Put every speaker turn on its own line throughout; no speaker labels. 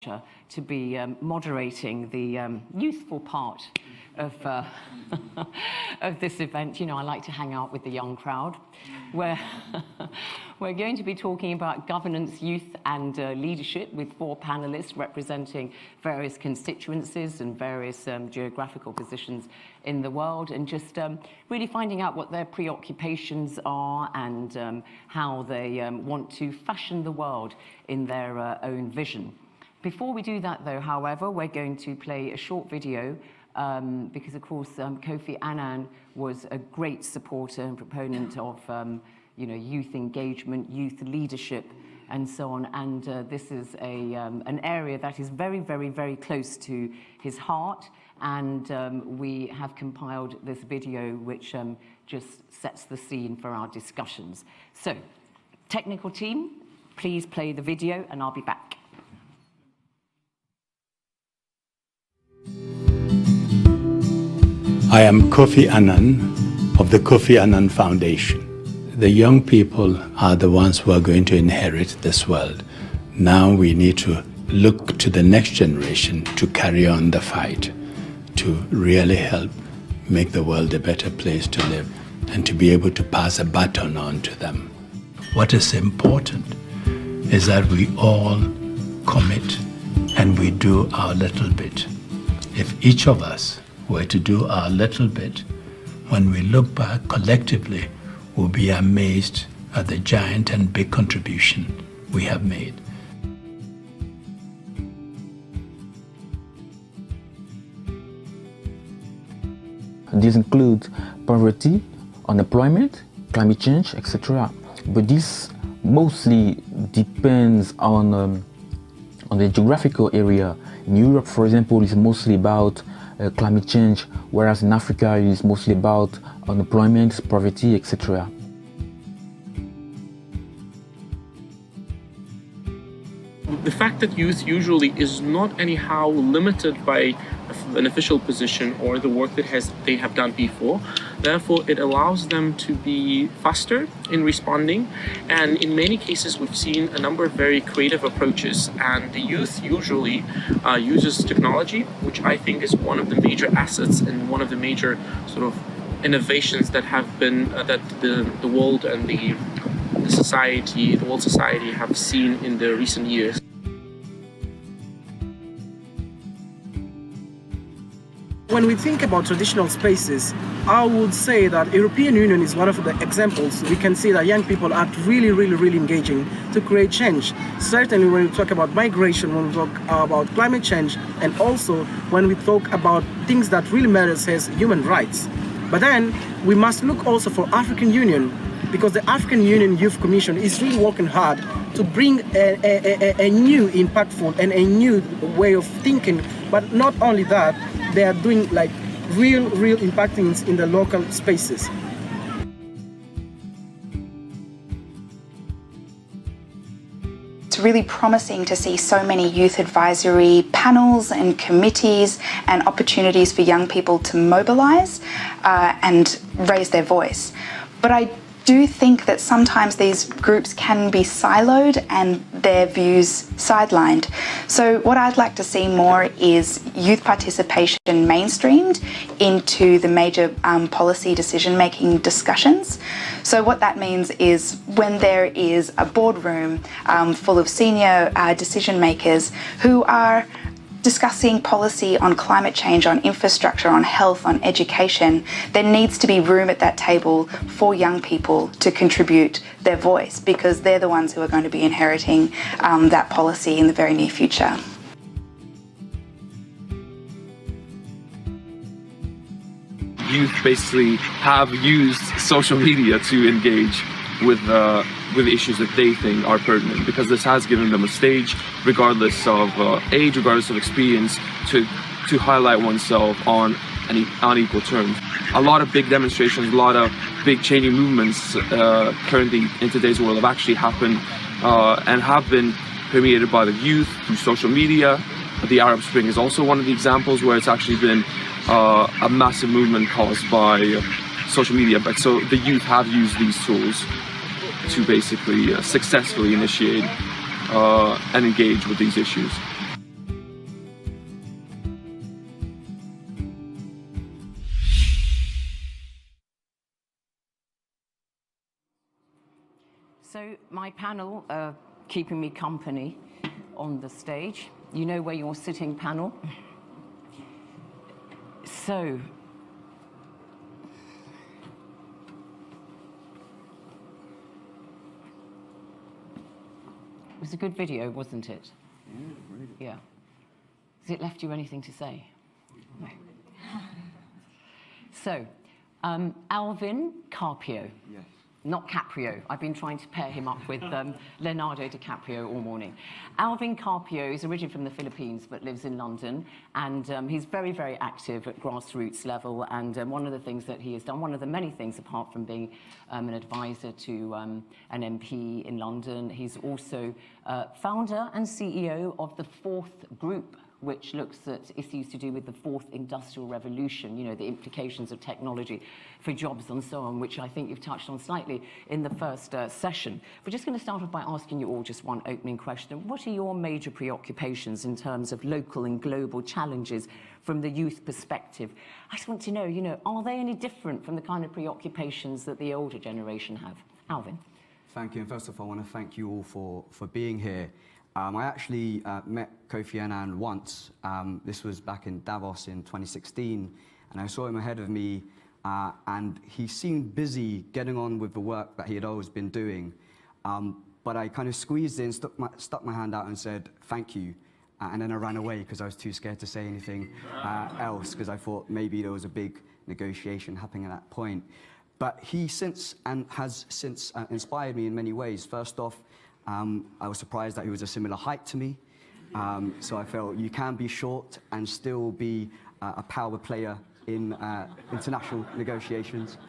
to be moderating the youthful part of of this event. You know, I like to hang out with the young crowd. We're going to be talking about governance, youth, and leadership with 4 panelists representing various constituencies and various geographical positions in the world, and just really finding out what their preoccupations are and how they want to fashion the world in their own vision. Before we do that, though, however, we're going to play a short video because, of course, Kofi Annan was a great supporter and proponent of, youth engagement, youth leadership, and so on. And this is an area that is very, very, very close to his heart. And we have compiled this video, which just sets the scene for our discussions. So, technical team, please play the video, and I'll be back.
I am Kofi Annan of the Kofi Annan Foundation. The young people are the ones who are going to inherit this world. Now we need to look to the next generation to carry on the fight, to really help make the world a better place to live and to be able to pass a baton on to them. What is important is that we all commit and we do our little bit. If each of us were to do our little bit, when we look back collectively, we'll be amazed at the giant and big contribution we have made.
These include poverty, unemployment, climate change, etc. But this mostly depends on the geographical area. In Europe, for example, it's mostly about climate change, whereas in Africa it is mostly about unemployment, poverty, etc.
The fact that youth usually is not anyhow limited by an official position or the work that they have done before. Therefore, it allows them to be faster in responding. And in many cases, we've seen a number of very creative approaches. And the youth usually uses technology, which I think is one of the major assets and one of the major sort of innovations that have been that the world and the world society have seen in the recent years.
When we think about traditional spaces, I would say that European Union is one of the examples. We can see that young people are really engaging to create change. Certainly when we talk about migration, when we talk about climate change, and also when we talk about things that really matters as human rights. But then we must look also for African Union, because the African Union Youth Commission is really working hard to bring a new impactful and a new way of thinking. But not only that, they are doing like real impacting in the local spaces.
It's really promising to see so many youth advisory panels and committees and opportunities for young people to mobilise and raise their voice. But I do think that sometimes these groups can be siloed and their views sidelined. So what I'd like to see more is youth participation mainstreamed into the major policy decision-making discussions. So what that means is when there is a boardroom full of senior decision makers who are discussing policy on climate change, on infrastructure, on health, on education, there needs to be room at that table for young people to contribute their voice, because they're the ones who are going to be inheriting that policy in the very near future.
Youth basically have used social media to engage with issues that they think are pertinent, because this has given them a stage, regardless of age, regardless of experience, to highlight oneself on equal terms. A lot of big demonstrations, a lot of big changing movements currently in today's world have actually happened and have been permeated by the youth through social media. The Arab Spring is also one of the examples where it's actually been a massive movement caused by social media. But so the youth have used these tools to basically successfully initiate and engage with these issues.
So my panel are keeping me company on the stage. You know where you're sitting, panel. So, it was a good video, wasn't it?
Yeah, really.
Yeah. Has it left you anything to say? No. So, Alvin Carpio.
Yes.
Not Caprio. I've been trying to pair him up with Leonardo DiCaprio all morning. Alvin Carpio is originally from the Philippines but lives in London, and he's very, very active at grassroots level. And one of the things that he has done, one of the many things apart from being an advisor to an MP in London, he's also founder and CEO of the Fourth Group, which looks at issues to do with the fourth industrial revolution, you know, the implications of technology for jobs and so on, which I think you've touched on slightly in the first session. We're just going to start off by asking you all just one opening question. What are your major preoccupations in terms of local and global challenges from the youth perspective? I just want to know, you know, are they any different from the kind of preoccupations that the older generation have? Alvin.
Thank you. And first of all, I want to thank you all for being here. I actually met Kofi Annan once. This was back in Davos in 2016, and I saw him ahead of me, and he seemed busy getting on with the work that he had always been doing. But I kind of squeezed in, stuck my hand out and said, thank you. And then I ran away because I was too scared to say anything else, because I thought maybe there was a big negotiation happening at that point. But he has since inspired me in many ways. First off, I was surprised that he was a similar height to me. So I felt you can be short and still be a power player in international negotiations.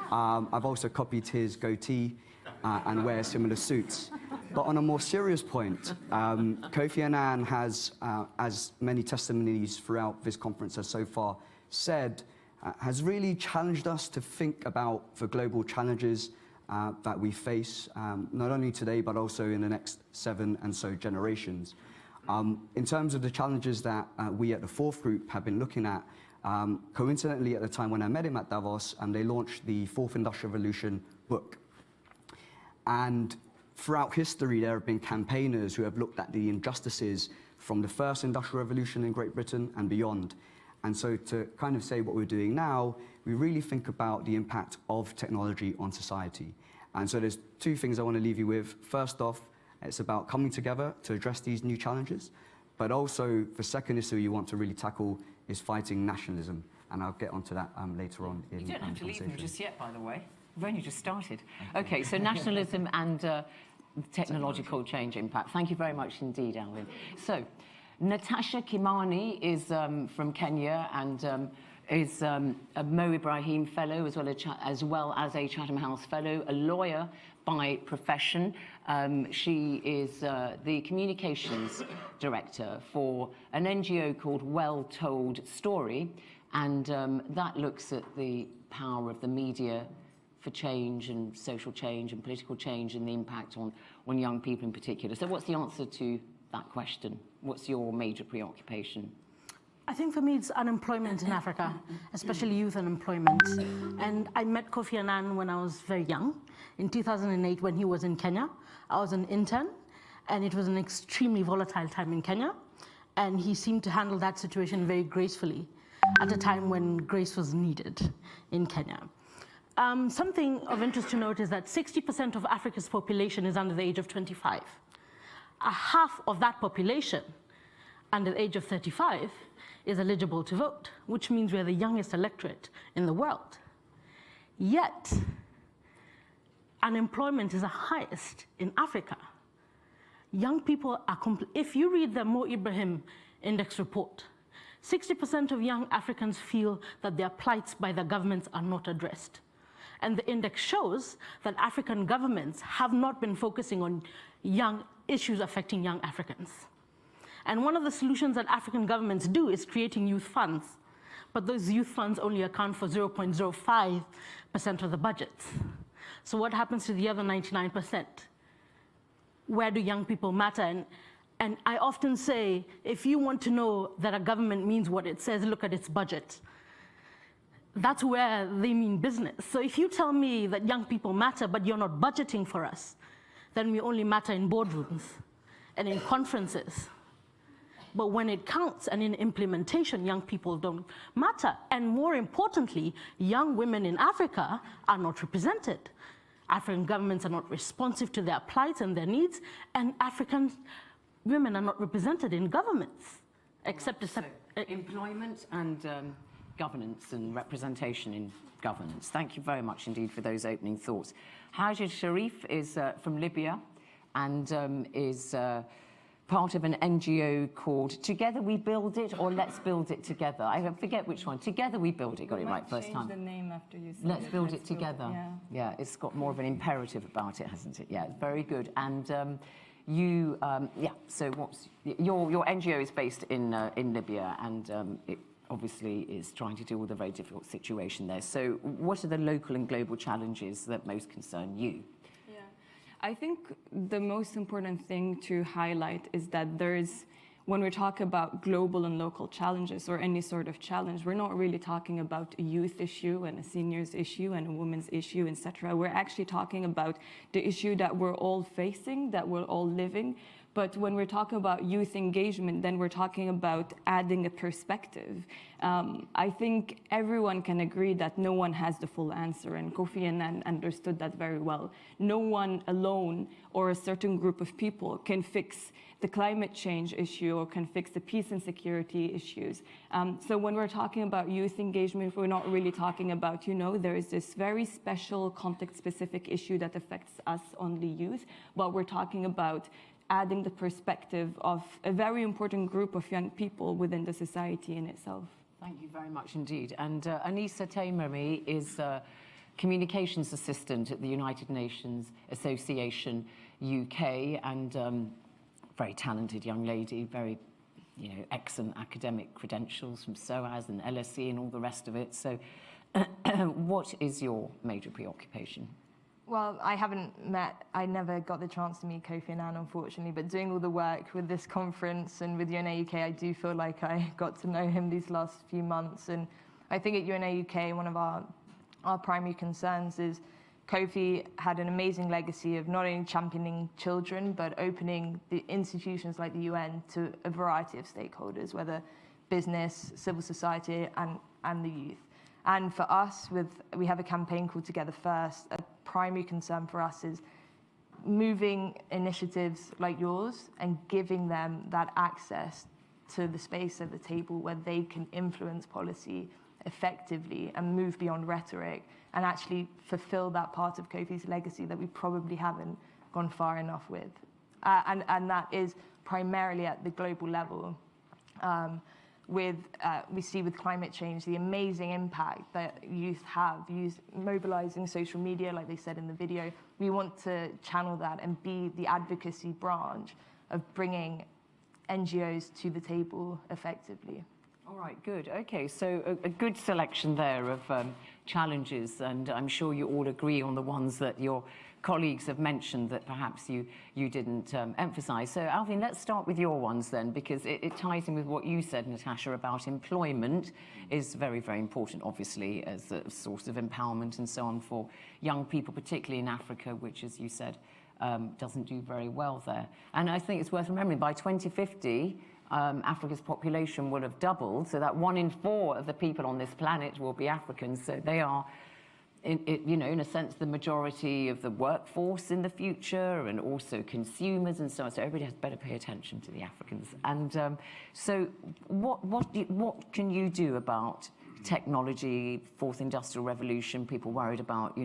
I've also copied his goatee and wear similar suits. But on a more serious point, Kofi Annan has, as many testimonies throughout this conference has so far said, has really challenged us to think about the global challenges that we face, not only today, but also in the next 7 and so generations. In terms of the challenges that we at the Fourth Group have been looking at, coincidentally at the time when I met him at Davos, they launched the Fourth Industrial Revolution book. And throughout history, there have been campaigners who have looked at the injustices from the First Industrial Revolution in Great Britain and beyond. And so to kind of say what we're doing now, we really think about the impact of technology on society. And so there's 2 things I want to leave you with. First off, it's about coming together to address these new challenges. But also, the second issue you want to really tackle is fighting nationalism. And I'll get onto that later on in the conversation.
You don't have to leave them just yet, by the way. We've only just started. OK, so nationalism and technological change impact. Thank you very much indeed, Alvin. So, Natasha Kimani is from Kenya and is a Mo Ibrahim Fellow as well as a Chatham House Fellow, a lawyer by profession. She is the communications director for an NGO called Well Told Story, and that looks at the power of the media for change and social change and political change and the impact on young people in particular. So what's the answer to that question? What's your major preoccupation?
I think for me it's unemployment in Africa, especially youth unemployment. And I met Kofi Annan when I was very young, in 2008 when he was in Kenya. I was an intern, and it was an extremely volatile time in Kenya. And he seemed to handle that situation very gracefully at a time when grace was needed in Kenya. Something of interest to note is that 60% of Africa's population is under the age of 25. Half of that population under the age of 35 is eligible to vote, which means we're the youngest electorate in the world. Yet, unemployment is the highest in Africa. Young people are, if you read the Mo Ibrahim Index report, 60% of young Africans feel that their plights by the governments are not addressed. And the index shows that African governments have not been focusing on young issues affecting young Africans. And one of the solutions that African governments do is creating youth funds. But those youth funds only account for 0.05% of the budgets. So what happens to the other 99%? Where do young people matter? And I often say, if you want to know that a government means what it says, look at its budget. That's where they mean business. So if you tell me that young people matter, but you're not budgeting for us, then we only matter in boardrooms and in conferences. But when it counts and in implementation, young people don't matter. And more importantly, young women in Africa are not represented. African governments are not responsive to their plight and their needs, and African women are not represented in governments, except
employment and governance and representation in governance. Thank you very much indeed for those opening thoughts. Hajid Sharif is from Libya and is part of an NGO called Together We Build It, or Let's Build It Together. I forget which one. Together We Build It. Got it right first time.
The name after you said
Let's Build It Together.
Yeah.
It's got more of an imperative about it, hasn't it? Yeah, it's very good. And you, so what's your NGO is based in Libya, and it obviously is trying to deal with a very difficult situation there. So what are the local and global challenges that most concern you?
I think the most important thing to highlight is that when we talk about global and local challenges or any sort of challenge, we're not really talking about a youth issue and a seniors issue and a women's issue, etc. We're actually talking about the issue that we're all facing, that we're all living. But when we're talking about youth engagement, then we're talking about adding a perspective. I think everyone can agree that no one has the full answer, and Kofi Annan understood that very well. No one alone or a certain group of people can fix the climate change issue or can fix the peace and security issues. So when we're talking about youth engagement, we're not really talking about, there is this very special context-specific issue that affects us, only youth, but we're talking about adding the perspective of a very important group of young people within the society in itself.
Thank you very much indeed. And Anissa Taimari is Communications Assistant at the United Nations Association UK, and very talented young lady, very excellent academic credentials from SOAS and LSE and all the rest of it. So what is your major preoccupation?
Well, I never got the chance to meet Kofi Annan, unfortunately, but doing all the work with this conference and with UNA UK, I do feel like I got to know him these last few months. And I think at UNA UK, one of our primary concerns is Kofi had an amazing legacy of not only championing children, but opening the institutions like the UN to a variety of stakeholders, whether business, civil society, and the youth. And for us, we have a campaign called Together First. A primary concern for us is moving initiatives like yours and giving them that access to the space at the table where they can influence policy effectively and move beyond rhetoric and actually fulfill that part of Kofi's legacy that we probably haven't gone far enough with. And that is primarily at the global level. We see with climate change the amazing impact that youth have, mobilizing social media, like they said in the video. We want to channel that and be the advocacy branch of bringing NGOs to the table effectively.
All right, good. Okay, so a good selection there of challenges, and I'm sure you all agree on the ones that your colleagues have mentioned that perhaps you didn't emphasize. So Alvin, let's start with your ones then, because it ties in with what you said, Natasha, about employment is very, very important, obviously, as a source of empowerment and so on for young people, particularly in Africa, which, as you said, doesn't do very well there. And I think it's worth remembering, by 2050, Africa's population will have doubled, so that 1 in 4 of the people on this planet will be Africans. So they are, in a sense, the majority of the workforce in the future, and also consumers and so on. So everybody has better pay attention to the Africans. And so what can you do about technology, fourth industrial revolution, people worried about,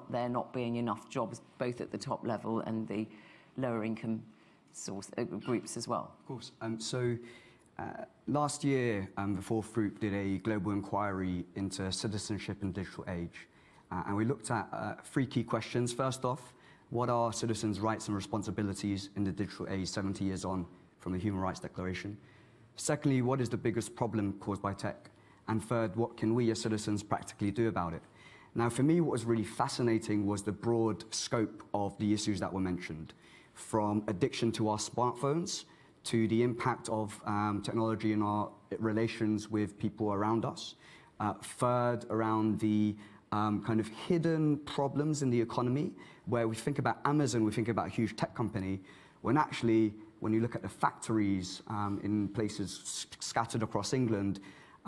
there not being enough jobs, both at the top level and the lower income groups as well?
Of course. Last year, the Fourth Group did a global inquiry into citizenship in the digital age. And we looked at 3 key questions. First off, what are citizens' rights and responsibilities in the digital age 70 years on from the Human Rights Declaration? Secondly, what is the biggest problem caused by tech? And third, what can we as citizens practically do about it? Now, for me, what was really fascinating was the broad scope of the issues that were mentioned, from addiction to our smartphones to the impact of technology in our relations with people around us. Third, around the kind of hidden problems in the economy, where we think about Amazon, we think about a huge tech company, when actually, when you look at the factories in places scattered across England,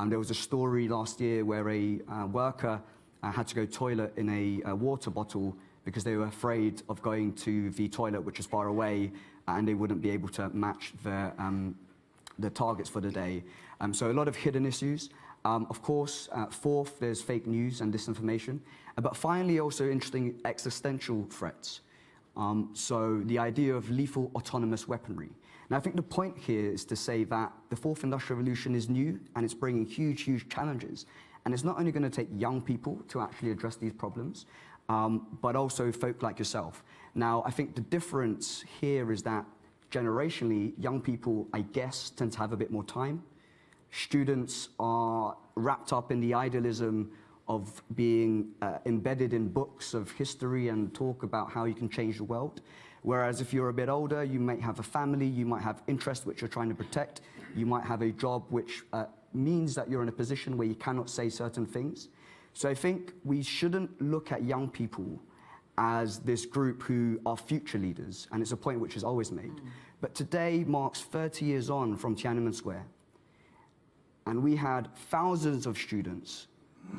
there was a story last year where a worker had to go toilet in a water bottle because they were afraid of going to the toilet, which is far away, and they wouldn't be able to match the targets for the day. So a lot of hidden issues. Of course, fourth, there's fake news and disinformation. But finally, also interesting existential threats. So the idea of lethal autonomous weaponry. Now, I think the point here is to say that the fourth industrial revolution is new and it's bringing huge, huge challenges. And it's not only going to take young people to actually address these problems, but also folk like yourself. Now, I think the difference here is that generationally, young people, I guess, tend to have a bit more time. Students are wrapped up in the idealism of being embedded in books of history and talk about how you can change the world. Whereas if you're a bit older, you might have a family, you might have interests which you're trying to protect, you might have a job which means that you're in a position where you cannot say certain things. So I think we shouldn't look at young people as this group who are future leaders, and it's a point which is always made. But today marks 30 years on from Tiananmen Square, and we had thousands of students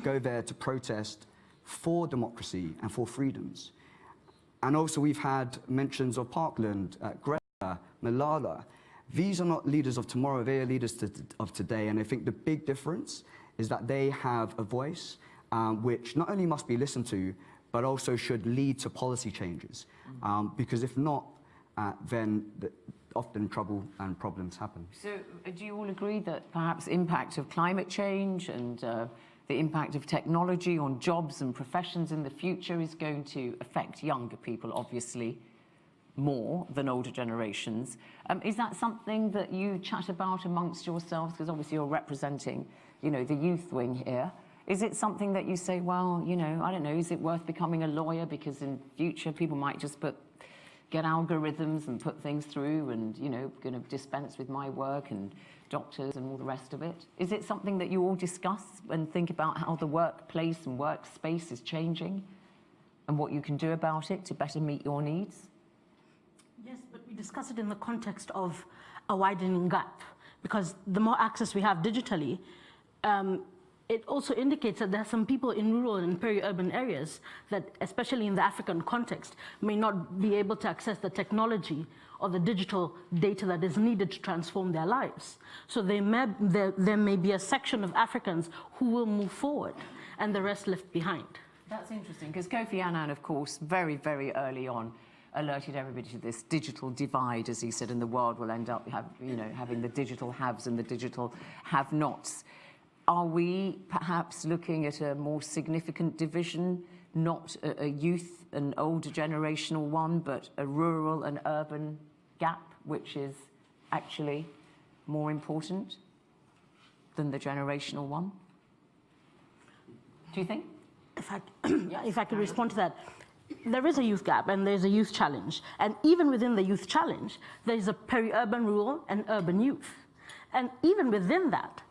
go there to protest for democracy and for freedoms. And also we've had mentions of Parkland, Greta, Malala. These are not leaders of tomorrow, they are leaders of today. And I think the big difference is that they have a voice which not only must be listened to, but also should lead to policy changes. Because if not, then often trouble and problems happen.
So do you all agree that perhaps impact of climate change and the impact of technology on jobs and professions in the future is going to affect younger people, obviously, more than older generations? Is that something that you chat about amongst yourselves? Because obviously you're representing, you know, the youth wing here. Is it something that you say, well, you know, I don't know, is it worth becoming a lawyer? Because in future people might just get algorithms and put things through and, you know, going to dispense with my work and doctors and all the rest of it. Is it something that you all discuss and think about how the workplace and workspace is changing and what you can do about it to better meet your needs?
Yes, but we discuss it in the context of a widening gap, because the more access we have digitally, it also indicates that there are some people in rural and peri-urban areas that, especially in the African context, may not be able to access the technology or the digital data that is needed to transform their lives. So there may be a section of Africans who will move forward and the rest left behind.
That's interesting, because Kofi Annan, of course, very, very early on, alerted everybody to this digital divide, as he said, and the world will end up having the digital haves and the digital have-nots. Are we perhaps looking at a more significant division, not a youth and older generational one, but a rural and urban gap, which is actually more important than the generational one? Do you think?
If I could respond to that, there is a youth gap and there's a youth challenge. And even within the youth challenge, there's a peri-urban, rural, and urban youth. And even within that,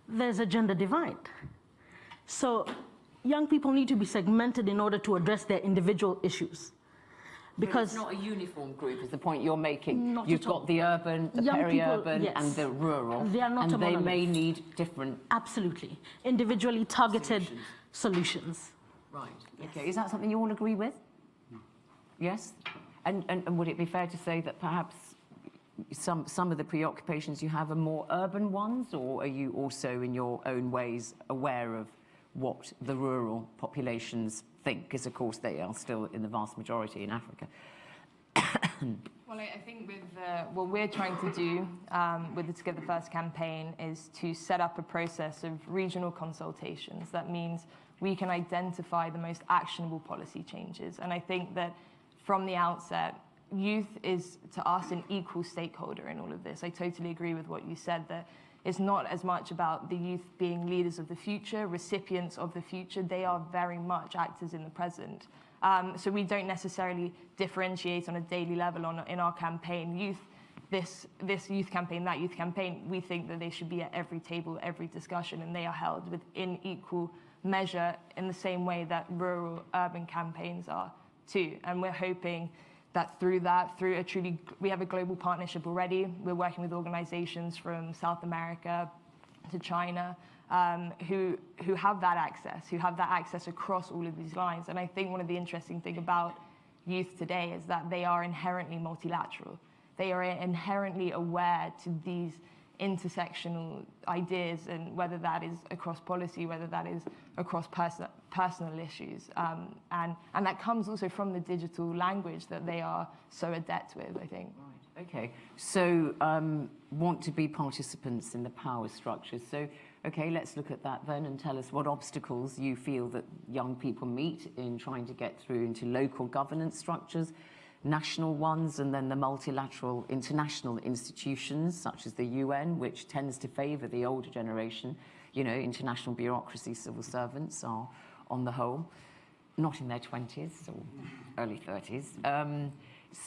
there's a gender divide. So young people need to be segmented in order to address their individual issues. Because
it's not a uniform group, is the point you're making.
Not
You've
at all.
got the urban, the peri-urban,
yes.
and the rural.
They are not
and
a
they
monolith.
may need different...
Absolutely. Individually targeted solutions.
Right. Okay. Is that something you all agree with? Yes? And would it be fair to say that perhaps some of the preoccupations you have are more urban ones, or are you also in your own ways aware of what the rural populations think? Because of course they are still in the vast majority in Africa.
Well, I think with what we're trying to do with the Together First campaign is to set up a process of regional consultations. That means we can identify the most actionable policy changes. And I think that from the outset, youth is, to us, an equal stakeholder in all of this. I totally agree with what you said, that it's not as much about the youth being leaders of the future, recipients of the future. They are very much actors in the present. So we don't necessarily differentiate on a daily level in our campaign. Youth, this youth campaign, that youth campaign, we think that they should be at every table, every discussion, and they are held within equal measure in the same way that rural urban campaigns are too. And we're hoping that through we have a global partnership already. We're working with organizations from South America to China who have that access across all of these lines. And I think one of the interesting things about youth today is that they are inherently multilateral. They are inherently aware to these intersectional ideas, and whether that is across policy, whether that is across personal issues. And that comes also from the digital language that they are so adept with, I think.
Right, okay. So want to be participants in the power structures. So, okay, let's look at that then and tell us what obstacles you feel that young people meet in trying to get through into local governance structures, national ones, and then the multilateral international institutions such as the UN, which tends to favor the older generation. You know, international bureaucracy, civil servants are, on the whole, not in their 20s or early 30s.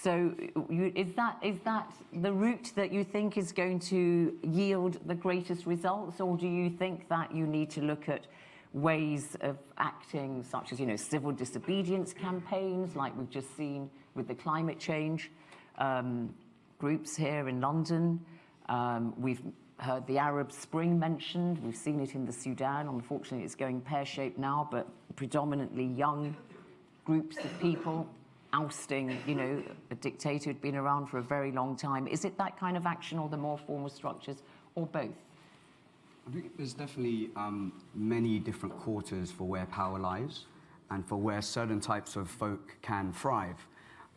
So is that the route that you think is going to yield the greatest results, or do you think that you need to look at ways of acting such as, you know, civil disobedience campaigns like we've just seen with the climate change groups here in London? We've heard the Arab Spring mentioned. We've seen it in the Sudan. Unfortunately, it's going pear-shaped now, but predominantly young groups of people ousting, you know, a dictator who'd been around for a very long time. Is it that kind of action or the more formal structures, or both?
I think there's definitely many different quarters for where power lies and for where certain types of folk can thrive.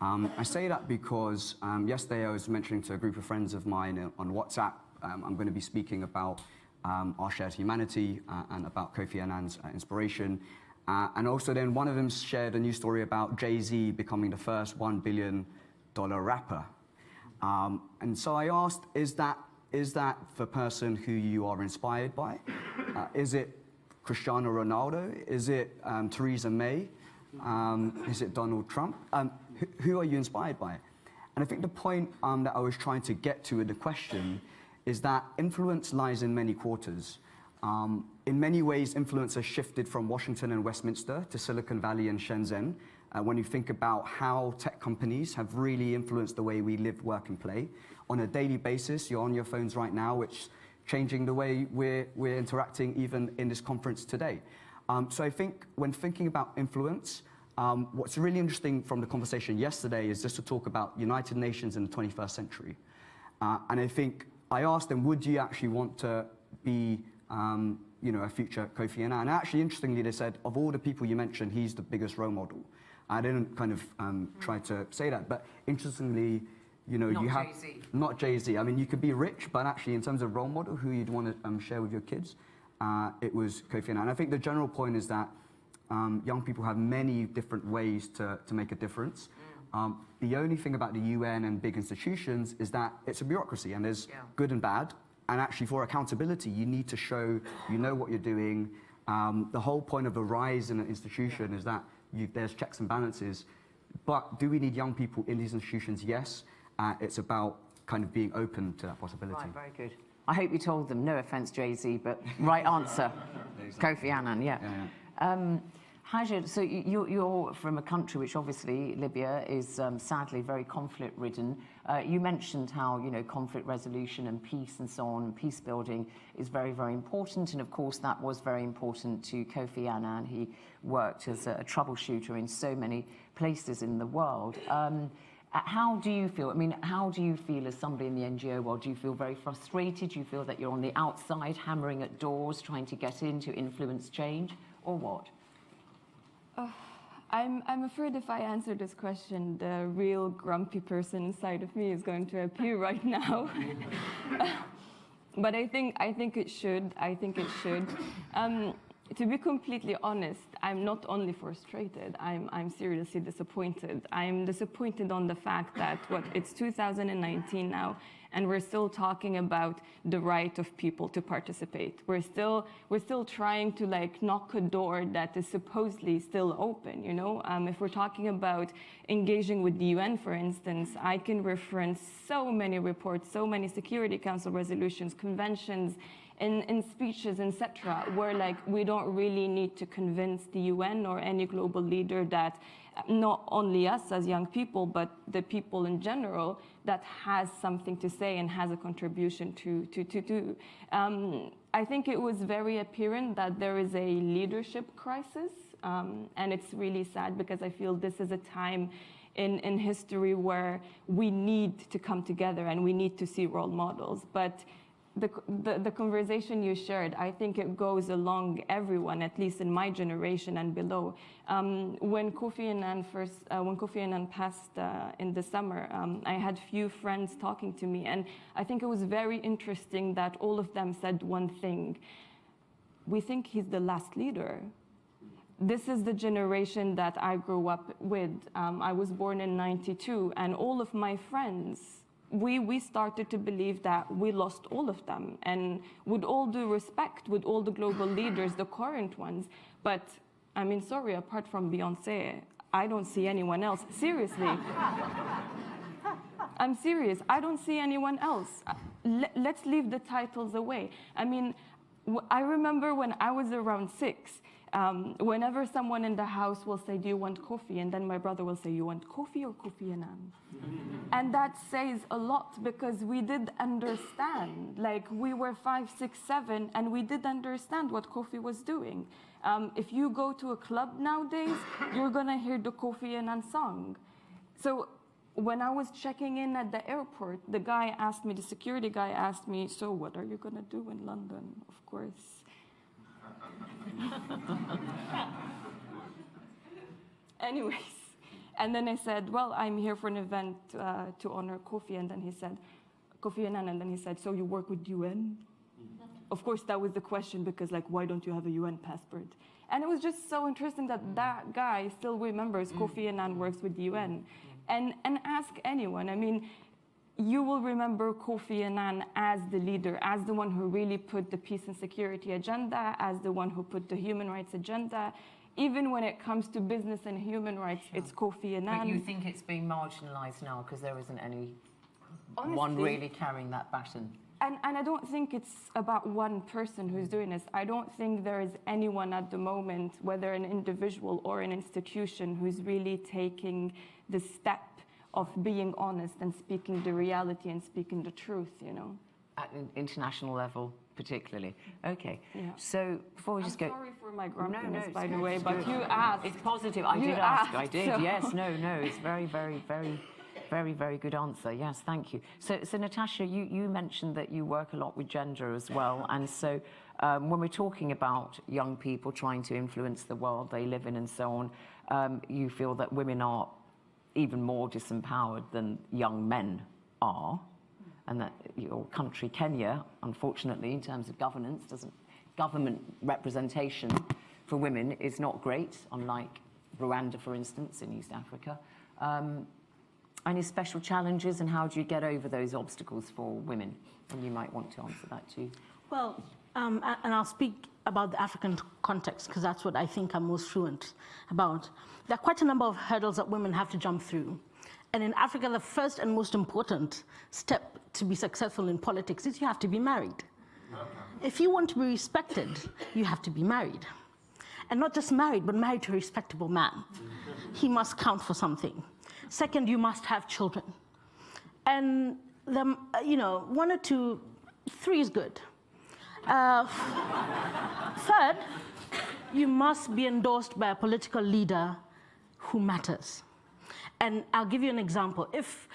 I say that because yesterday I was mentioning to a group of friends of mine on WhatsApp, I'm going to be speaking about our shared humanity and about Kofi Annan's inspiration. And also then one of them shared a news story about Jay-Z becoming the first $1 billion rapper. And so I asked, is that the person who you are inspired by? Is it Cristiano Ronaldo? Is it Theresa May? Is it Donald Trump? Who are you inspired by? And I think the point that I was trying to get to in the question is that influence lies in many quarters. In many ways, influence has shifted from Washington and Westminster to Silicon Valley and Shenzhen. When you think about how tech companies have really influenced the way we live, work, and play. On a daily basis, you're on your phones right now, which is changing the way we're interacting even in this conference today. So I think when thinking about influence, what's really interesting from the conversation yesterday is just to talk about United Nations in the 21st century. And I think I asked them, would you actually want to be you know, a future Kofi Annan? And actually, interestingly, they said, of all the people you mentioned, he's the biggest role model. I didn't kind of try to say that, but interestingly, you know,
not
you have
Jay-Z.
Not Jay-Z. I mean, you could be rich, but actually, in terms of role model, who you'd want to share with your kids, it was Kofi Annan. And I think the general point is that young people have many different ways to make a difference. The only thing about the UN and big institutions is that it's a bureaucracy, and there's good and bad. And actually, for accountability, you need to show you know what you're doing. The whole point of a rise in an institution is that there's checks and balances. But do we need young people in these institutions? Yes. It's about kind of being open to that possibility.
Right, very good. I hope you told them, no offense, Jay-Z, but right answer. Kofi Annan, yeah. Hajid, so you're from a country which obviously, Libya, is sadly very conflict-ridden. You mentioned how, you know, conflict resolution and peace and so on, and peace building is very, very important. And of course, that was very important to Kofi Annan. He worked as a troubleshooter in so many places in the world. How do you feel? I mean, how do you feel as somebody in the NGO world? Do you feel very frustrated? Do you feel that you're on the outside, hammering at doors, trying to get in to influence change, or what?
I'm afraid if I answer this question, the real grumpy person inside of me is going to appear right now. But I think it should. I think it should. To be completely honest, I'm not only frustrated, I'm seriously disappointed. I'm disappointed on the fact that, it's 2019 now, and we're still talking about the right of people to participate. We're still trying to like knock a door that is supposedly still open, you know? If we're talking about engaging with the UN, for instance, I can reference so many reports, so many Security Council resolutions, conventions, in speeches, etc., where like we don't really need to convince the UN or any global leader that not only us as young people, but the people in general that has something to say and has a contribution to do. I think it was very apparent that there is a leadership crisis, and it's really sad because I feel this is a time in history where we need to come together and we need to see role models. But the conversation you shared, I think it goes along everyone, at least in my generation and below. When Kofi Annan passed in the summer, I had few friends talking to me, and I think it was very interesting that all of them said one thing: we think he's the last leader. This is the generation that I grew up with. I was born in '92, and all of my friends, we started to believe that we lost all of them. And with all due respect, with all the global leaders, the current ones, but I mean, sorry, apart from Beyonce, I don't see anyone else. Seriously. I'm serious. I don't see anyone else. Let's leave the titles away. I mean, I remember when I was around 6, whenever someone in the house will say, do you want coffee? And then my brother will say, you want coffee or Kofi Annan? And that says a lot, because we did understand. Like, we were 5, 6, 7, and we did understand what Kofi was doing. If you go to a club nowadays, you're gonna hear the Kofi Annan song. So when I was checking in at the airport, the security guy asked me, so what are you gonna do in London? Of course. Anyways, and then I said, well, I'm here for an event to honor Kofi, and then he said, Kofi Annan, and then he said, so you work with UN? Of course, that was the question, because like, why don't you have a UN passport? And it was just so interesting that that guy still remembers Kofi Annan works with the UN. And ask anyone, I mean, you will remember Kofi Annan as the leader, as the one who really put the peace and security agenda, as the one who put the human rights agenda. Even when it comes to business and human rights, it's Kofi Annan.
But you think it's being marginalised now because there isn't anyone really carrying that baton?
And I don't think it's about one person who's doing this. I don't think there is anyone at the moment, whether an individual or an institution, who's really taking the step of being honest and speaking the reality and speaking the truth, you know.
At an international level, particularly. Okay.
Yeah.
So before we just go...
Sorry for my grumpiness, by the way, but you asked.
It's positive. I did ask. I did. So. Yes. No. It's very, very, very, very, very good answer. Yes. Thank you. So Natasha, you mentioned that you work a lot with gender as well, and so when we're talking about young people trying to influence the world they live in and so on, you feel that women are even more disempowered than young men are, and that your country, Kenya, unfortunately, in terms of government representation for women is not great, unlike Rwanda, for instance, in East Africa. Any special challenges, and how do you get over those obstacles for women? And you might want to answer that too.
Well, and I'll speak about the African context, because that's what I think I'm most fluent about. There are quite a number of hurdles that women have to jump through. And in Africa, the first and most important step to be successful in politics is you have to be married. If you want to be respected, you have to be married. And not just married, but married to a respectable man. He must count for something. Second, you must have children. And, you know, 1 or 2, 3 is good. Third, you must be endorsed by a political leader who matters. And I'll give you an example. If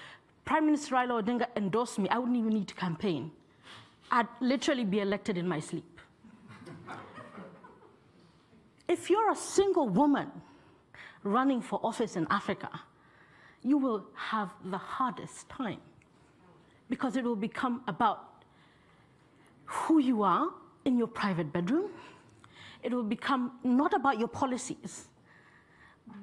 Prime Minister Raila Odinga endorsed me, I wouldn't even need to campaign. I'd literally be elected in my sleep. If you're a single woman running for office in Africa, you will have the hardest time, because it will become about who you are in your private bedroom. It will become not about your policies,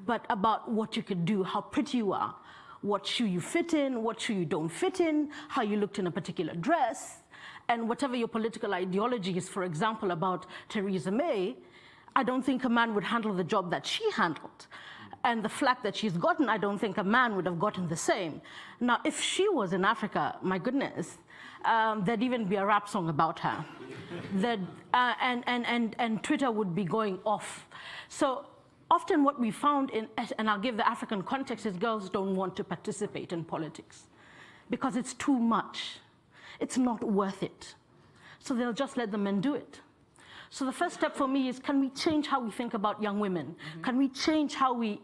but about what you could do, how pretty you are, what shoe you fit in, what shoe you don't fit in, how you looked in a particular dress, and whatever your political ideology is. For example, about Theresa May, I don't think a man would handle the job that she handled. And the flack that she's gotten, I don't think a man would have gotten the same. Now, if she was in Africa, my goodness, there'd even be a rap song about her. And Twitter would be going off. So often what we found and I'll give the African context, is girls don't want to participate in politics because it's too much. It's not worth it. So they'll just let the men do it. So the first step for me is, can we change how we think about young women? Mm-hmm. Can we change how we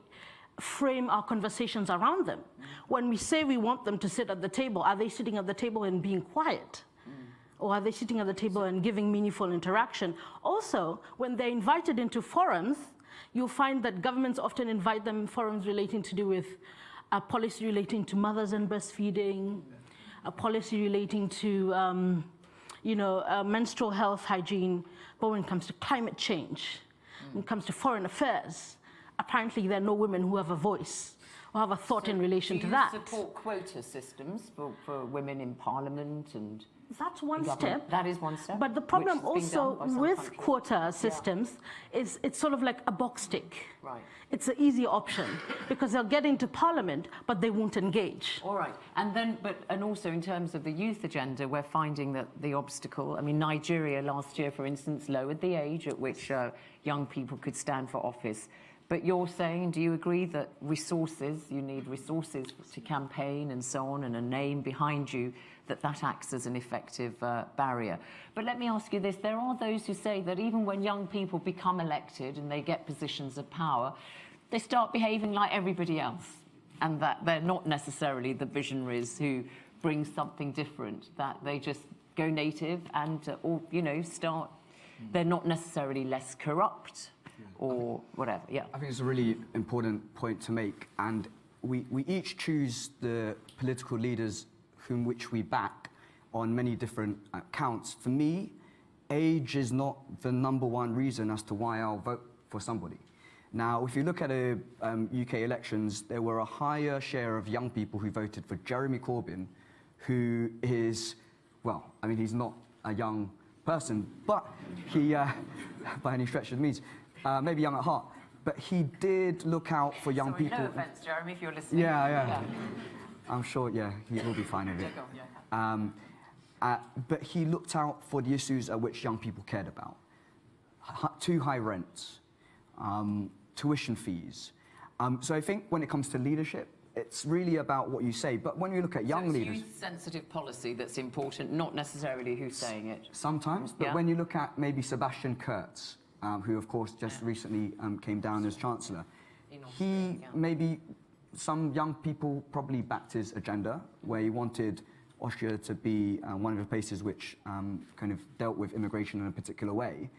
frame our conversations around them? Mm-hmm. When we say we want them to sit at the table, are they sitting at the table and being quiet? Or are they sitting at the table and giving meaningful interaction? Also, when they're invited into forums, you'll find that governments often invite them in forums relating to do with a policy relating to mothers and breastfeeding, a policy relating to menstrual health, hygiene. But when it comes to climate change, when it comes to foreign affairs, apparently there are no women who have a voice or have a thought in relation to that.
Do you support quota systems for women in parliament and...
That's one step.
That is one step.
But the problem also with quota systems is it's sort of like a box tick.
Right.
It's an easy option because they'll get into parliament, but they won't engage.
All right. And also in terms of the youth agenda, we're finding that the obstacle, I mean, Nigeria last year, for instance, lowered the age at which young people could stand for office. But you're saying, do you agree that you need resources to campaign and so on, and a name behind you, that acts as an effective barrier? But let me ask you this. There are those who say that even when young people become elected and they get positions of power, they start behaving like everybody else, and that they're not necessarily the visionaries who bring something different, that they just go native and, they're not necessarily less corrupt or whatever. Yeah.
I think it's a really important point to make, and we each choose the political leaders whom which we back on many different counts. For me, age is not the #1 reason as to why I'll vote for somebody. Now, if you look at UK elections, there were a higher share of young people who voted for Jeremy Corbyn, who is, well, I mean, he's not a young person, but he, by any stretch of the means, maybe young at heart, but he did look out for young people.
No offense, Jeremy, if you're listening.
Yeah. I'm sure, he will be fine with it. But he looked out for the issues at which young people cared about. Too high rents, tuition fees. So I think when it comes to leadership, it's really about what you say. But when you look at young leaders...
it's youth-sensitive policy that's important, not necessarily who's saying it.
Sometimes, but when you look at maybe Sebastian Kurz, who of course just recently came down as Chancellor, maybe some young people probably backed his agenda, where he wanted Austria to be one of the places which kind of dealt with immigration in a particular way.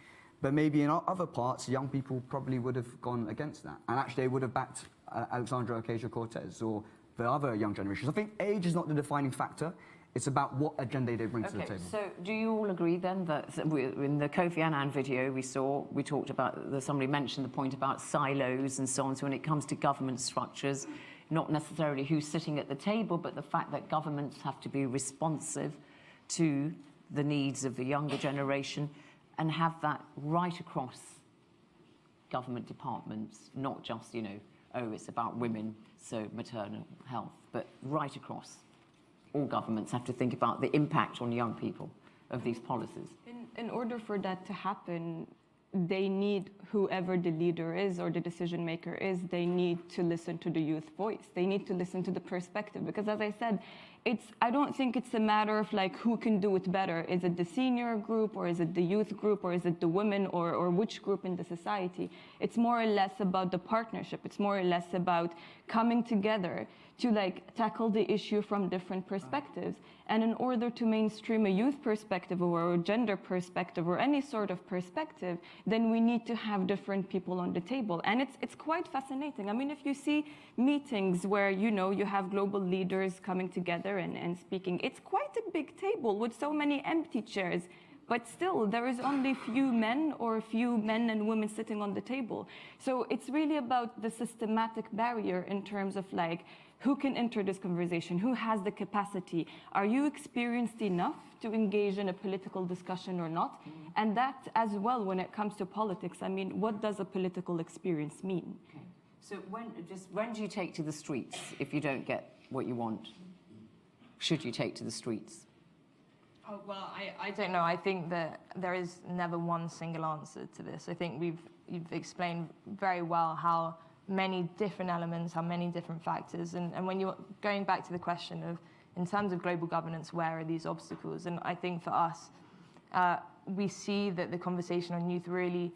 But maybe in other parts, young people probably would have gone against that. And actually, they would have backed Alexandra Ocasio-Cortez or the other young generations. I think age is not the defining factor. It's about what agenda they bring to the table.
So do you all agree then that in the Kofi Annan video we talked about, somebody mentioned the point about silos and so on, so when it comes to government structures, not necessarily who's sitting at the table, but the fact that governments have to be responsive to the needs of the younger generation and have that right across government departments, not just, it's about women, so maternal health, but right across. All governments have to think about the impact on young people of these policies.
In order for that to happen, they need, whoever the leader is or the decision maker is, they need to listen to the youth voice. They need to listen to the perspective. Because as I said, I don't think it's a matter of who can do it better. Is it the senior group, or is it the youth group, or is it the women, or which group in the society? It's more or less about the partnership. It's more or less about coming together to tackle the issue from different perspectives. And in order to mainstream a youth perspective or a gender perspective or any sort of perspective, then we need to have different people on the table. And it's quite fascinating. I mean, if you see meetings where, you have global leaders coming together and speaking, it's quite a big table with so many empty chairs. But still, there is only few men and women sitting on the table. So it's really about the systematic barrier in terms of who can enter this conversation, who has the capacity, are you experienced enough to engage in a political discussion or not? Mm-hmm. And that as well, when it comes to politics, I mean, what does a political experience mean?
Okay. So when do you take to the streets if you don't get what you want? Should you take to the streets?
Oh, well, I don't know. I think that there is never one single answer to this. I think you've explained very well how many different elements, how many different factors, and when you're going back to the question of, in terms of global governance, where are these obstacles? And I think for us, we see that the conversation on youth really,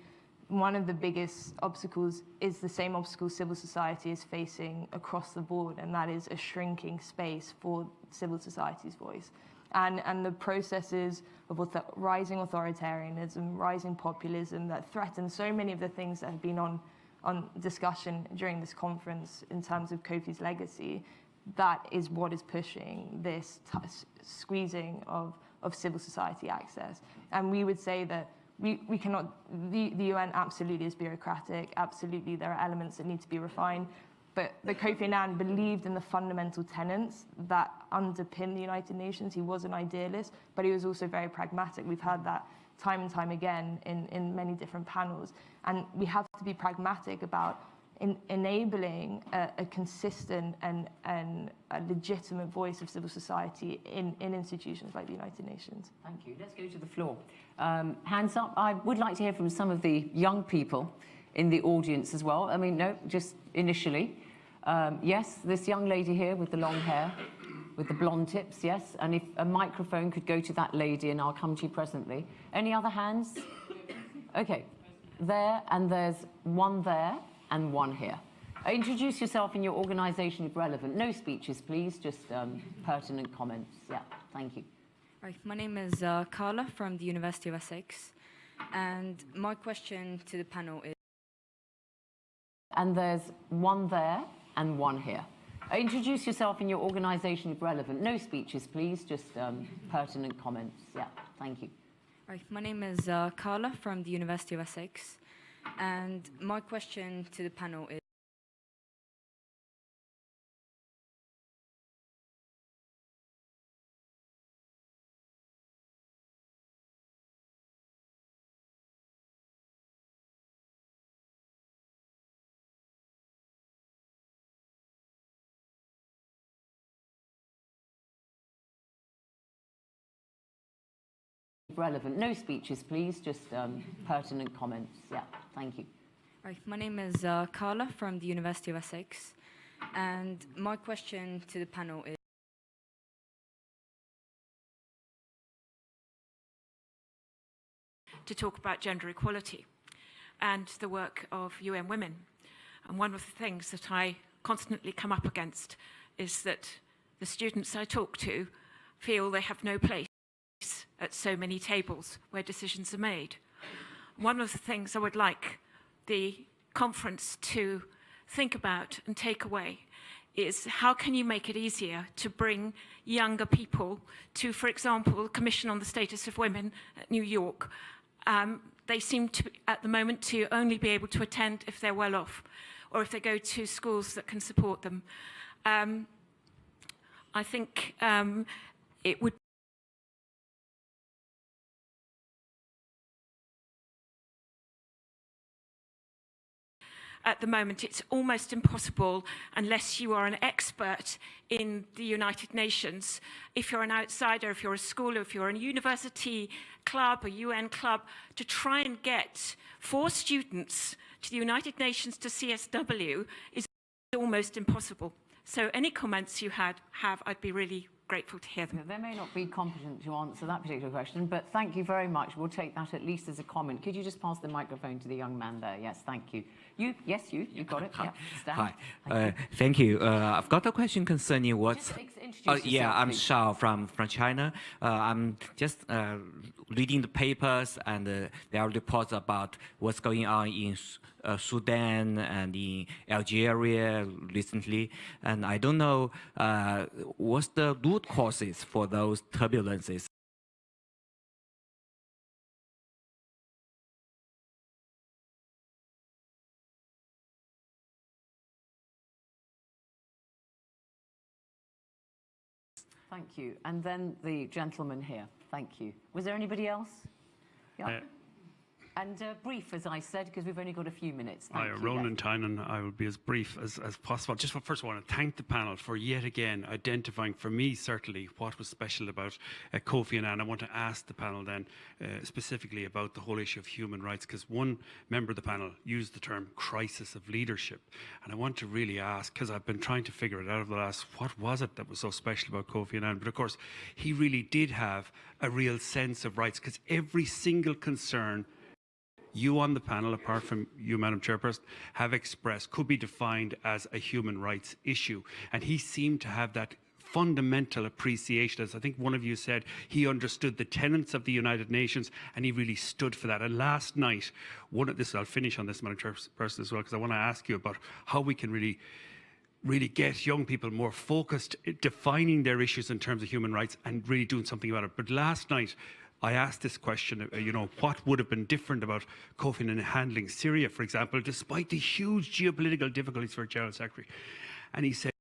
one of the biggest obstacles is the same obstacle civil society is facing across the board, and that is a shrinking space for civil society's voice. And the processes of rising authoritarianism, rising populism that threaten so many of the things that have been on discussion during this conference in terms of Kofi's legacy, that is what is pushing this squeezing of civil society access. And we would say that we cannot, the UN absolutely is bureaucratic, absolutely there are elements that need to be refined, but Kofi Annan believed in the fundamental tenets that underpin the United Nations. He was an idealist, but he was also very pragmatic. We've heard that time and time again in many different panels. And we have to be pragmatic about enabling a consistent and a legitimate voice of civil society in institutions like the United Nations.
Thank you. Let's go to the floor. Hands up. I would like to hear from some of the young people in the audience as well. I mean, no, just initially. Yes, this young lady here with the long hair, with the blonde tips, yes. And if a microphone could go to that lady, and I'll come to you presently. Any other hands? Okay, there, and there's one there and one here. Introduce yourself and your organisation if relevant. No speeches, please, just pertinent comments. Yeah, thank you.
Right, my name is Carla from the University of Essex, and my question to the panel is...
And there's one there and one here. Introduce yourself and your organisation if relevant. No speeches, please, just pertinent comments. Yeah, thank you.
Right, my name is Carla from the University of Essex, and my question to the panel is...
relevant. No speeches, please, just pertinent comments. Yeah, thank you.
Right, my name is Carla from the University of Essex, and my question to the panel is...
to talk about gender equality and the work of UN Women. And one of the things that I constantly come up against is that the students I talk to feel they have no place at so many tables where decisions are made. One of the things I would like the conference to think about and take away is how can you make it easier to bring younger people to, for example, the Commission on the Status of Women at New York. They seem to, at the moment, to only be able to attend if they're well off or if they go to schools that can support them. I think it would at the moment, it's almost impossible unless you are an expert in the United Nations. If you're an outsider, if you're a school, if you're a university club, a UN club, to try and get 4 students to the United Nations to CSW is almost impossible. So any comments you have, I'd be really grateful to hear them.
They may not be competent to answer that particular question, but thank you very much. We'll take that at least as a comment. Could you just pass the microphone to the young man there? Yes, thank you. You got it.
Hi.
Yeah,
Hi. Thank you. I've got a question concerning what's...
yeah,
I'm Shao from China. I'm just reading the papers, and there are reports about what's going on in Sudan and in Algeria recently. And I don't know what's the root causes for those turbulences.
Thank you. And then the gentleman here. Thank you. Was there anybody else? Yeah. And brief, as I said, because we've only got a few minutes.
Hi, Ronan Tynan. I will be as brief as possible. Just first of all, I want to thank the panel for yet again identifying, for me certainly, what was special about Kofi Annan. I want to ask the panel then specifically about the whole issue of human rights, because one member of the panel used the term crisis of leadership. And I want to really ask, because I've been trying to figure it out over the last, what was it that was so special about Kofi Annan? But of course, he really did have a real sense of rights, because every single concern you on the panel, apart from you, Madam Chairperson, have expressed could be defined as a human rights issue. And he seemed to have that fundamental appreciation. As I think one of you said, he understood the tenets of the United Nations and he really stood for that. And last night, I'll finish on this, Madam Chairperson, as well, because I want to ask you about how we can really get young people more focused, defining their issues in terms of human rights and really doing something about it. But last night, I asked this question, what would have been different about Kofi Annan handling Syria, for example, despite the huge geopolitical difficulties for General Secretary. And he said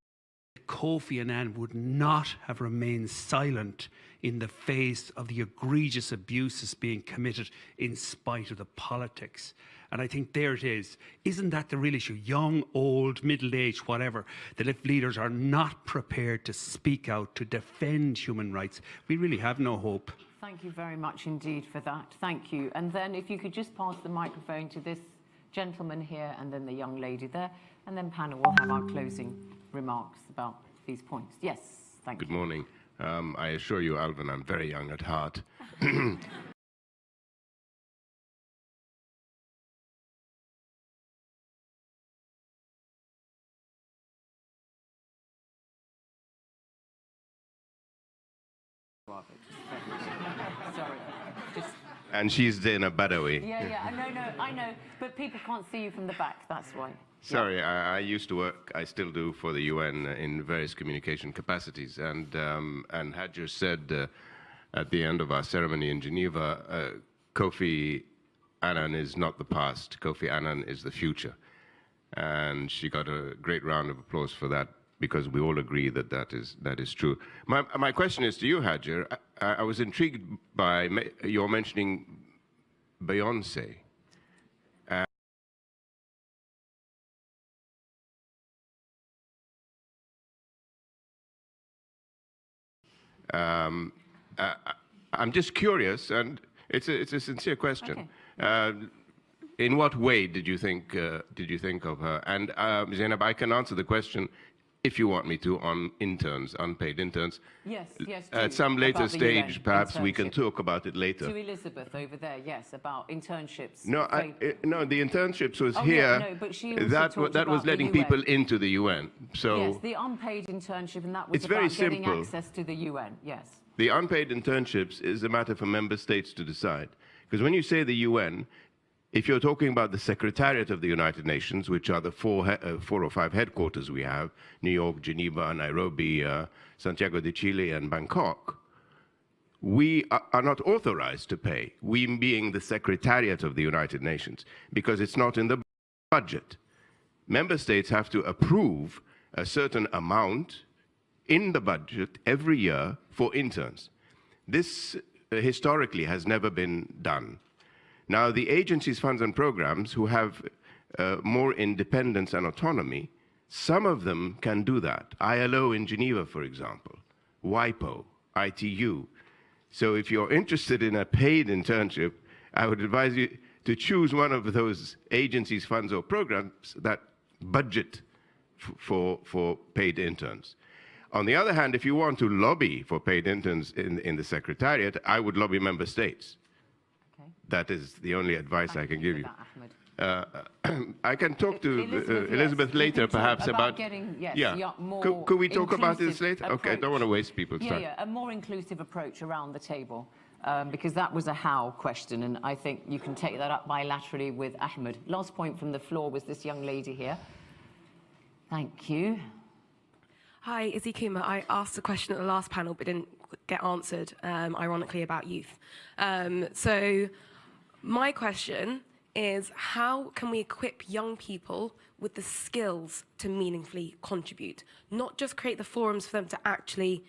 Kofi Annan would not have remained silent in the face of the egregious abuses being committed in spite of the politics. And I think there it is. Isn't that the real issue? Young, old, middle-aged, whatever, that if leaders are not prepared to speak out, to defend human rights, we really have no hope.
Thank you very much indeed for that. Thank you. And then if you could just pass the microphone to this gentleman here and then the young lady there, and then panel will have our closing remarks about these points. Yes, thank you.
Good morning. I assure you, Alvin, I'm very young at heart.
Sorry.
And she's Zainab Badawi.
Yeah, I know, but people can't see you from the back, that's why.
Sorry, I used to work, I still do, for the UN in various communication capacities. And Hajar said at the end of our ceremony in Geneva, Kofi Annan is not the past, Kofi Annan is the future. And she got a great round of applause for that, because we all agree that that is true. My question is to you, Hajar. I was intrigued by your mentioning Beyonce. I'm just curious, and it's a sincere question. Okay. In what way did you think of her? And Zainab, I can answer the question, if you want me to, on interns, unpaid interns.
Yes.
At some later stage, perhaps we can talk about it later.
To Elizabeth over there, yes, about internships.
No, the internships was here.
Yeah, no, but she also
that was letting people into the UN. So
yes, the unpaid internship, and that was
it's
about
very
getting
simple.
access to the UN. Yes.
The unpaid internships is a matter for member states to decide, because when you say the UN, if you're talking about the Secretariat of the United Nations, which are the four or five headquarters we have, New York, Geneva, Nairobi, Santiago de Chile, and Bangkok, we are not authorized to pay, we being the Secretariat of the United Nations, because it's not in the budget. Member states have to approve a certain amount in the budget every year for interns. This historically has never been done. Now, the agencies, funds, and programs who have more independence and autonomy, some of them can do that. ILO in Geneva, for example, WIPO, ITU. So if you're interested in a paid internship, I would advise you to choose one of those agencies, funds, or programs that budget for paid interns. On the other hand, if you want to lobby for paid interns in the Secretariat, I would lobby member states. Okay. That is the only advice I can give you. I can talk to Elizabeth later, perhaps, about
getting,
more. Could we talk about this later? Okay, I don't want to waste people's time.
Yeah, a more inclusive approach around the table, because that was a how question, and I think you can take that up bilaterally with Ahmed. Last point from the floor was this young lady here. Thank you.
Hi, Izzy Kuma. I asked a question at the last panel but didn't get answered, ironically, about youth. So my question is, how can we equip young people with the skills to meaningfully contribute? Not just create the forums for them to actually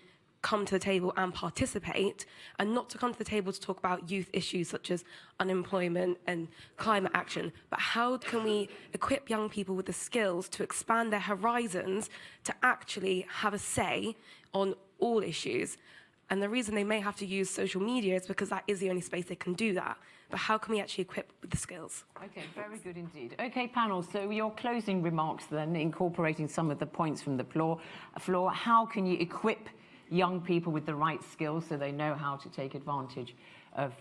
come to the table and participate, and not to come to the table to talk about youth issues such as unemployment and climate action, but how can we equip young people with the skills to expand their horizons to actually have a say on all issues. And the reason they may have to use social media is because that is the only space they can do that. But how can we actually equip with the skills?
Okay, very good indeed. Okay, panel, so your closing remarks then, incorporating some of the points from the floor, how can you equip young people with the right skills so they know how to take advantage of,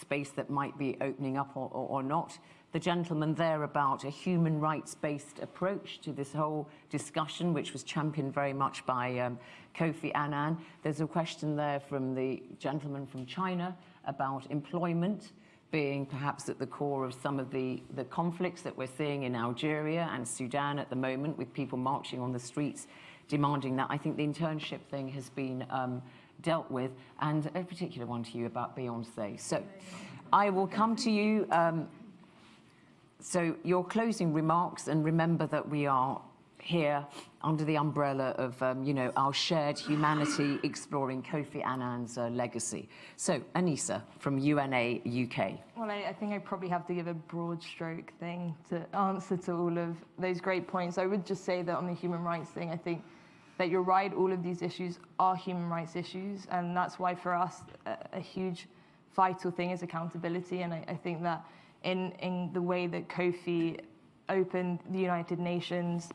space that might be opening up or not? The gentleman there about a human rights-based approach to this whole discussion, which was championed very much by Kofi Annan. There's a question there from the gentleman from China about employment being perhaps at the core of some of the conflicts that we're seeing in Algeria and Sudan at the moment, with people marching on the streets demanding that. I think the internship thing has been dealt with, and a particular one to you about Beyonce. So I will come to you. So your closing remarks, and remember that we are here under the umbrella of, our shared humanity, exploring Kofi Annan's legacy. So, Anissa from UNA UK.
Well, I think I probably have to give a broad stroke thing to answer to all of those great points. I would just say that on the human rights thing, I think that you're right, all of these issues are human rights issues, and that's why for us a huge vital thing is accountability. And I think that in the way that Kofi opened the United Nations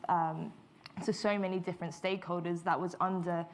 to so many different stakeholders, that was under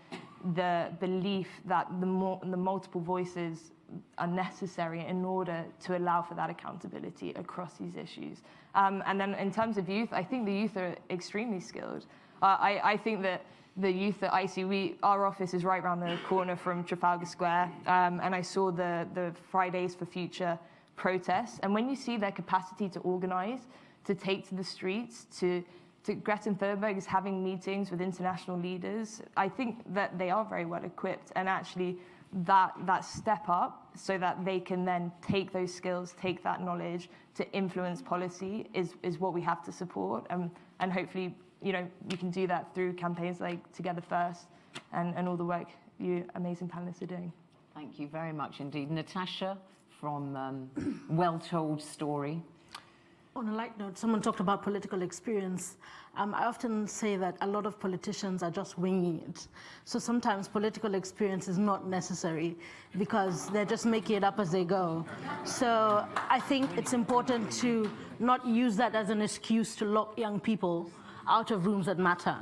the belief that the multiple voices are necessary in order to allow for that accountability across these issues. And then in terms of youth, I think the youth are extremely skilled. I think that the youth at IC, our office is right around the corner from Trafalgar Square, and I saw the Fridays for Future protests, and when you see their capacity to organize, to take to the streets, to Greta Thunberg is having meetings with international leaders, I think that they are very well equipped, and actually that step up so that they can then take those skills, take that knowledge to influence policy is what we have to support, and hopefully we can do that through campaigns like Together First and all the work you amazing panelists are doing.
Thank you very much indeed. Natasha from Well Told Story.
On a light note, someone talked about political experience. I often say that a lot of politicians are just winging it. So sometimes political experience is not necessary because they're just making it up as they go. So I think it's important to not use that as an excuse to lock young people out of rooms that matter.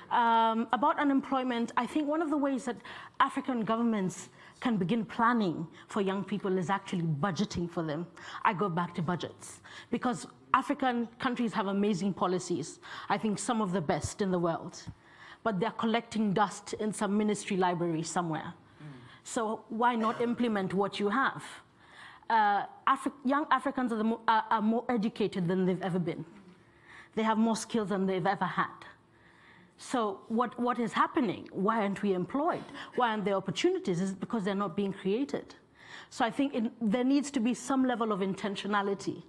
About unemployment, I think one of the ways that African governments can begin planning for young people is actually budgeting for them. I go back to budgets because African countries have amazing policies. I think some of the best in the world, but they're collecting dust in some ministry library somewhere. So why not implement what you have? Young Africans are more educated than they've ever been. They have more skills than they've ever had. So what is happening? Why aren't we employed? Why aren't there opportunities? Is because they're not being created. So I think there needs to be some level of intentionality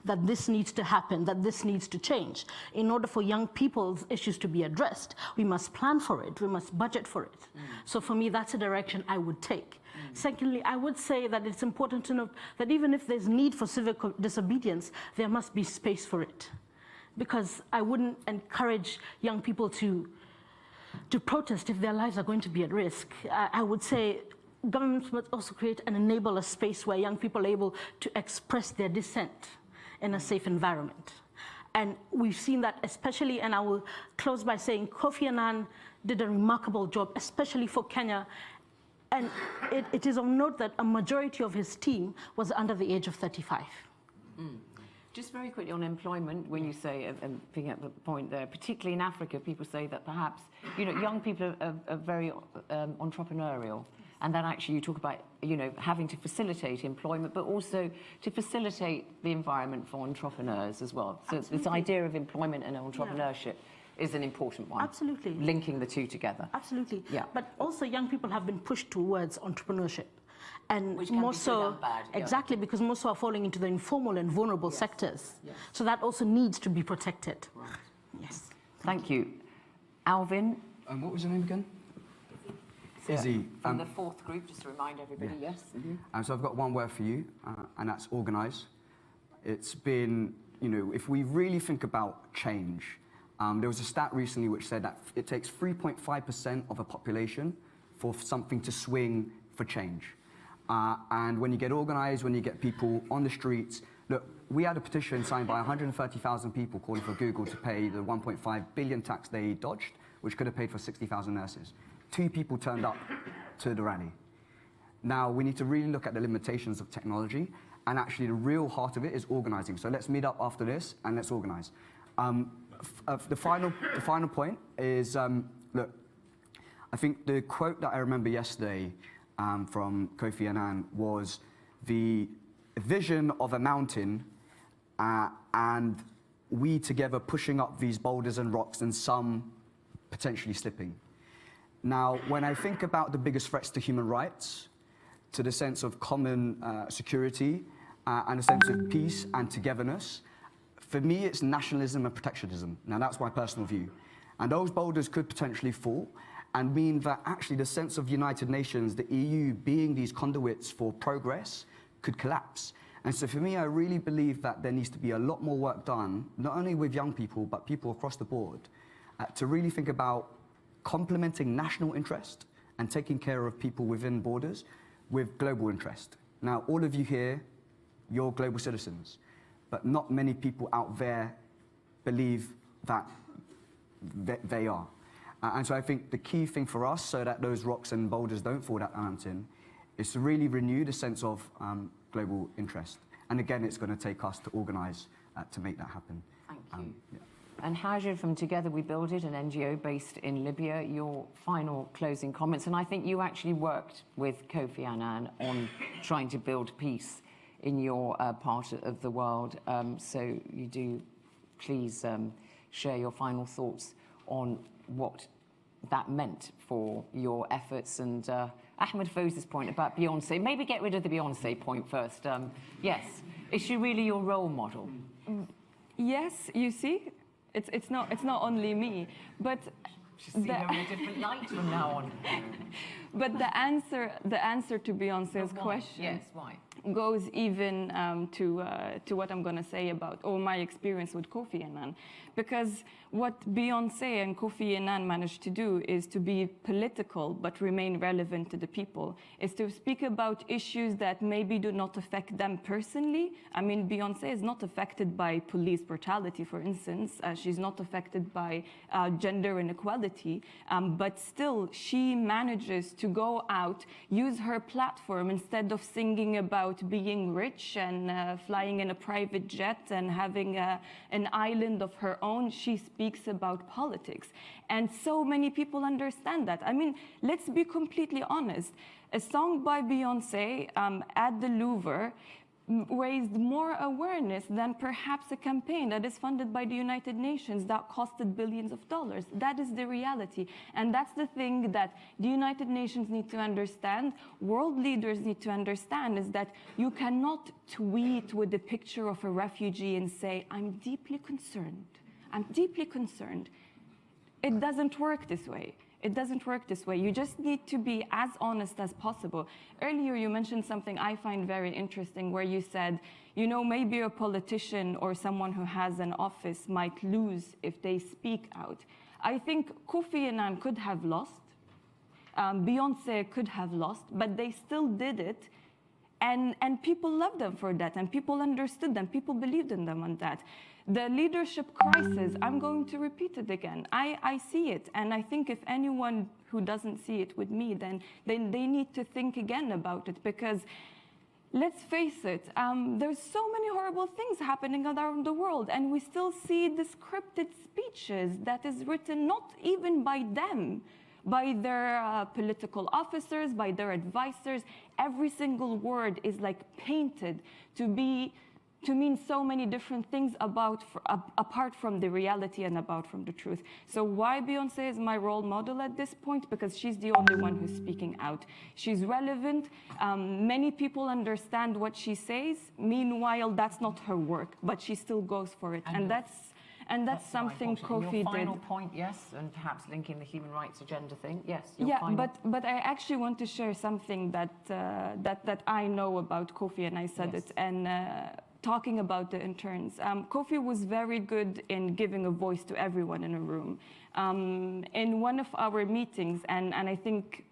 that this needs to happen, that this needs to change. In order for young people's issues to be addressed, we must plan for it, we must budget for it. So for me, that's a direction I would take. Secondly, I would say that it's important to note that even if there's need for civic disobedience, there must be space for it. Because I wouldn't encourage young people to protest if their lives are going to be at risk. I would say governments must also create and enable a space where young people are able to express their dissent in a safe environment. And we've seen that especially, and I will close by saying Kofi Annan did a remarkable job, especially for Kenya. And it is of note that a majority of his team was under the age of 35.
Just very quickly on employment, when you say, and picking up the point there, particularly in Africa, people say that perhaps, young people are very entrepreneurial. And then actually you talk about, having to facilitate employment, but also to facilitate the environment for entrepreneurs as well. So
Absolutely.
this idea of employment and entrepreneurship is an important one.
Absolutely.
Linking the two together.
Absolutely.
Yeah.
But also young people have been pushed towards entrepreneurship. And
Which can
more
be good
so,
and bad, yeah.
exactly, because more so are falling into the informal and vulnerable sectors. Yes. So that also needs to be protected. Yes.
Thank you. Alvin?
What was your name again? Izzy,
from the fourth group, just to remind everybody, yes.
So I've got one word for you, and that's organise. It's been, if we really think about change, there was a stat recently which said that it takes 3.5% of a population for something to swing for change. And when you get organised, when you get people on the streets, look, we had a petition signed by 130,000 people calling for Google to pay the 1.5 billion tax they dodged, which could have paid for 60,000 nurses. 2 people turned up to the rally. Now, we need to really look at the limitations of technology, and actually the real heart of it is organising. So let's meet up after this and let's organise. The final point is, look, I think the quote that I remember yesterday from Kofi Annan was the vision of a mountain and we together pushing up these boulders and rocks and some potentially slipping. Now, when I think about the biggest threats to human rights, to the sense of common security and a sense of peace and togetherness, for me, it's nationalism and protectionism. Now, that's my personal view. And those boulders could potentially fall and mean that actually the sense of United Nations, the EU being these conduits for progress, could collapse. And so for me, I really believe that there needs to be a lot more work done, not only with young people, but people across the board, to really think about complementing national interest and taking care of people within borders with global interest. Now, all of you here, you're global citizens, but not many people out there believe that they are. And so I think the key thing for us, so that those rocks and boulders don't fall that mountain, is to really renew the sense of global interest. And again, it's going to take us to organise to make that happen.
Thank you. And Hajid from Together We Build It, an NGO based in Libya, your final closing comments. And I think you actually worked with Kofi Annan on trying to build peace in your part of the world. So you do please share your final thoughts on what that meant for your efforts. And Ahmed Foz's point about Beyonce, maybe get rid of the Beyonce point first. Yes, is she really your role model?
Yes, you see, it's not only me, but
she's seen her in a different light from now on.
But the answer to Beyonce's question,
yes, why,
goes even to what I'm going to say about my experience with Kofi Annan, because what Beyonce and Kofi Annan managed to do is to be political but remain relevant to the people, is to speak about issues that maybe do not affect them personally. I mean, Beyonce is not affected by police brutality, for instance. She's not affected by gender inequality, but still she manages to go out, use her platform, instead of singing about being rich and flying in a private jet and having an island of her own, she speaks about politics. And so many people understand that. I mean, let's be completely honest. A song by Beyonce at the Louvre raised more awareness than perhaps a campaign that is funded by the United Nations that costed billions of dollars. That is the reality. And that's the thing that the United Nations need to understand, world leaders need to understand, is that you cannot tweet with the picture of a refugee and say, I'm deeply concerned. I'm deeply concerned. It doesn't work this way. It doesn't work this way. You just need to be as honest as possible. Earlier, you mentioned something I find very interesting, where you said, you know, maybe a politician or someone who has an office might lose if they speak out. I think Kofi Annan could have lost. Beyonce could have lost, but they still did it. And people loved them for that, and people understood them. People believed in them on that. The leadership crisis, I'm going to repeat it again. I see it, and I think if anyone who doesn't see it with me, then they need to think again about it, because let's face it, there's so many horrible things happening around the world, and we still see the scripted speeches that is written not even by them, by their political officers, by their advisors. Every single word is like painted to mean so many different things apart from the reality and about from the truth. So why Beyonce is my role model at this point? Because she's the only one who's speaking out. She's relevant. Many people understand what she says. Meanwhile, that's not her work, but she still goes for it. And And that's something Kofi
Your final
did.
point, yes, and perhaps linking the human rights agenda thing, yes.
But I actually want to share something that I know about Kofi, and I said it, and talking about the interns. Kofi was very good in giving a voice to everyone in a room. In one of our meetings, and I think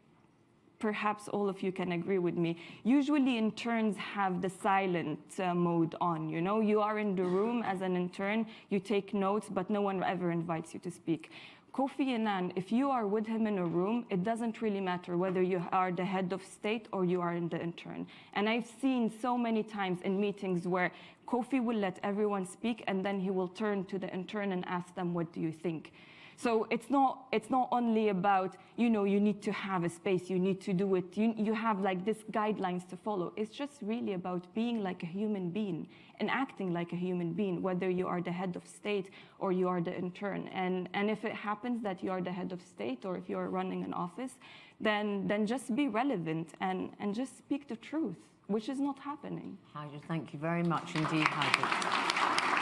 perhaps all of you can agree with me, usually interns have the silent mode on, you know? You are in the room as an intern, you take notes, but no one ever invites you to speak. Kofi Annan, if you are with him in a room, it doesn't really matter whether you are the head of state or you are in the intern. And I've seen so many times in meetings where Kofi will let everyone speak and then he will turn to the intern and ask them, what do you think? So it's not only about, you know, you need to have a space, you need to do it, you have like this guidelines to follow. It's just really about being like a human being and acting like a human being, whether you are the head of state or you are the intern. And if it happens that you are the head of state or if you are running an office, then just be relevant and just speak the truth, which is not happening.
Haja, thank you very much indeed, Haja.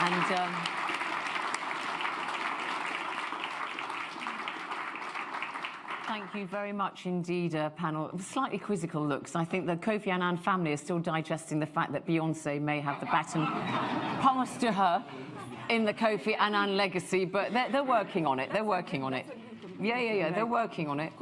And thank you very much indeed, panel. Slightly quizzical looks. I think the Kofi Annan family is still digesting the fact that Beyonce may have the baton passed to her in the Kofi Annan legacy, but they're working on it. They're working on it. Yeah. They're working on it.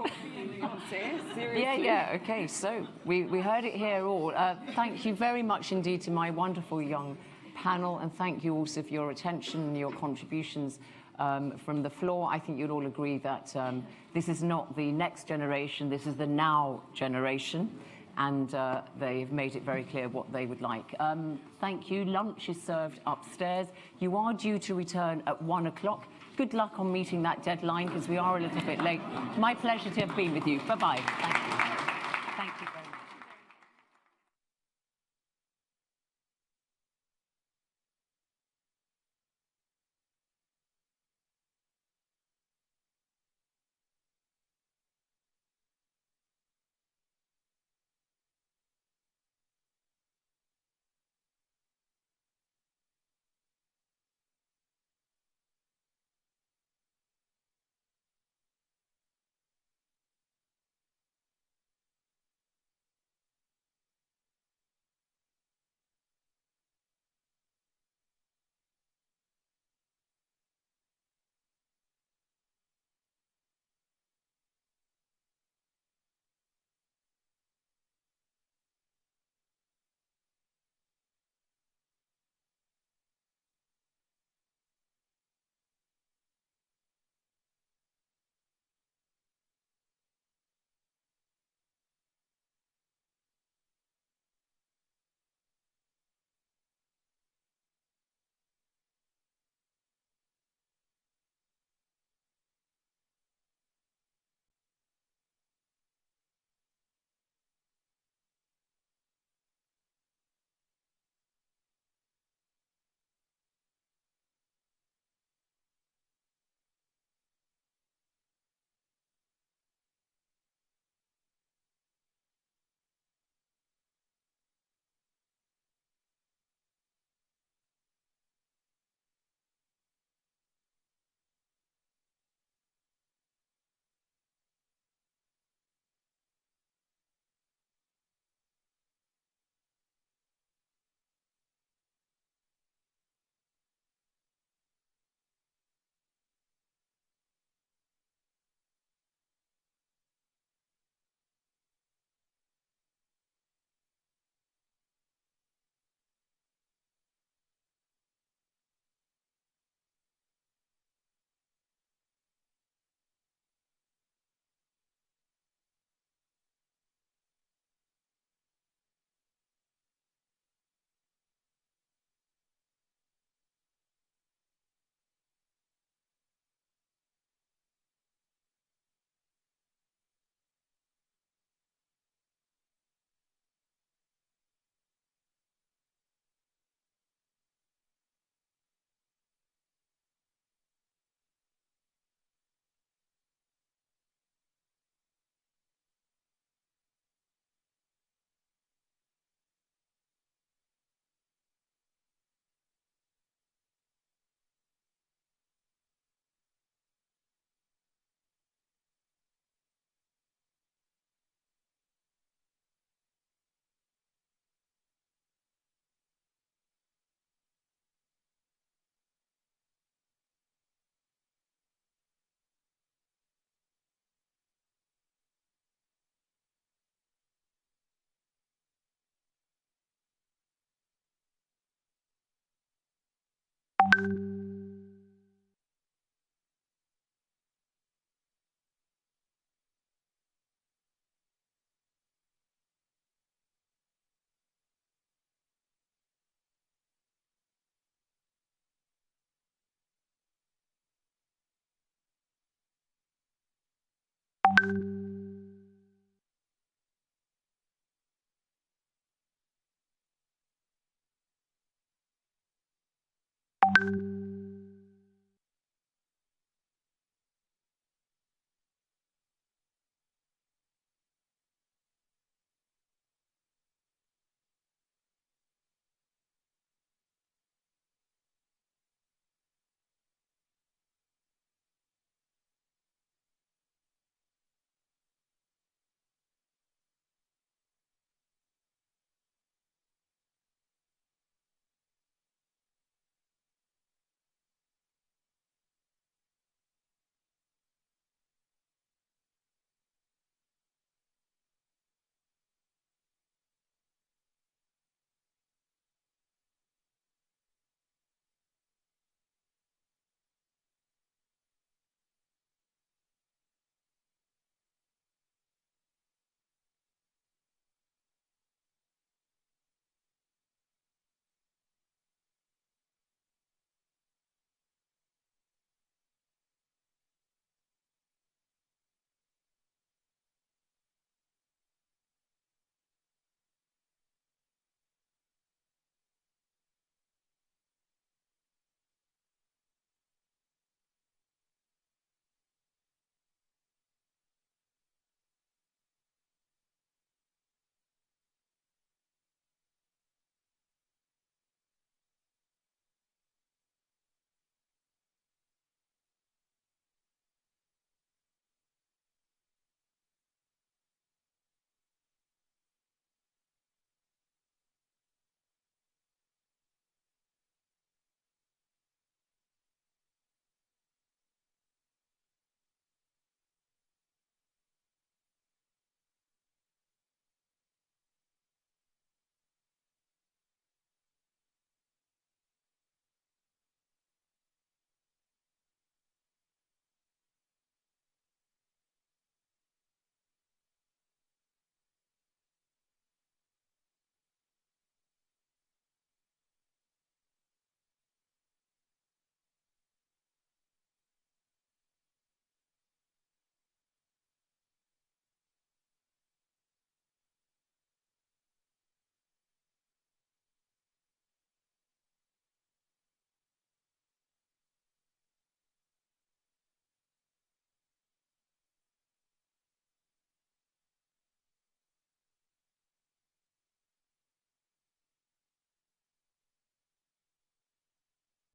Yeah. Okay, so we heard it here all. Thank you very much indeed to my wonderful young panel, and thank you also for your attention and your contributions from the floor. I think you'll all agree that this is not the next generation, this is the now generation, and they've made it very clear what they would like. Thank you. Lunch is served upstairs. You are due to return at 1 o'clock. Good luck on meeting that deadline, because we are a little bit late. My pleasure to have been with you. Bye-bye. Thank you.